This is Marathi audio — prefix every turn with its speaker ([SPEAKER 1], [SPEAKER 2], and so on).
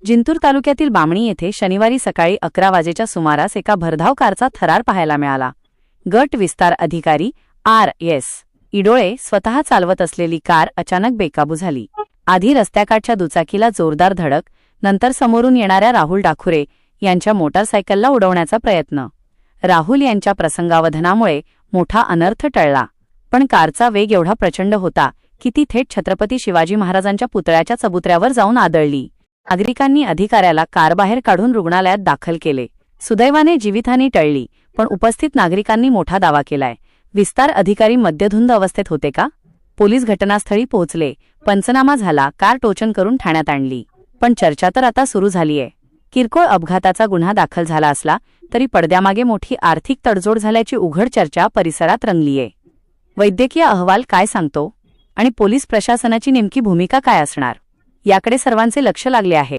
[SPEAKER 1] जिंतूर तालुक्यातील बामणी येथे शनिवारी सकाळी 11 वाजेच्या सुमारास एका भरधाव कारचा थरार पाहायला मिळाला। गट विस्तार अधिकारी आर.एस. इडोळे स्वतः चालवत असलेली कार अचानक बेकाबू झाली। आधी रस्त्याकाठच्या दुचाकीला जोरदार धडक, नंतर समोरून येणाऱ्या राहुल डाखुरे यांच्या मोटारसायकलला उडवण्याचा प्रयत्न। राहुल यांच्या प्रसंगावधानामुळे मोठा अनर्थ टळला, पण कारचा वेग एवढा प्रचंड होता की ती थेट छत्रपती शिवाजी महाराजांच्या पुतळ्याच्या चबुतऱ्यावर जाऊन आदळली। नागरिकांनी अधिकाऱ्याला कारबाहेर काढून रुग्णालयात दाखल केले। सुदैवाने जीवितहानी टळली, पण उपस्थित नागरिकांनी मोठा दावा केलाय। विस्तार अधिकारी मद्यधुंद अवस्थेत होते का? पोलीस घटनास्थळी पोहोचले, पंचनामा झाला, कार टोचन करून ठाण्यात आणली। पण चर्चा तर आता सुरू झालीय। किरकोळ अपघाताचा गुन्हा दाखल झाला असला तरी पडद्यामागे मोठी आर्थिक तडजोड झाल्याची उघड चर्चा परिसरात रंगलीये। वैद्यकीय अहवाल काय सांगतो आणि पोलीस प्रशासनाची नेमकी भूमिका काय असणार, याकडे सर्वांचे लक्ष लागले आहे।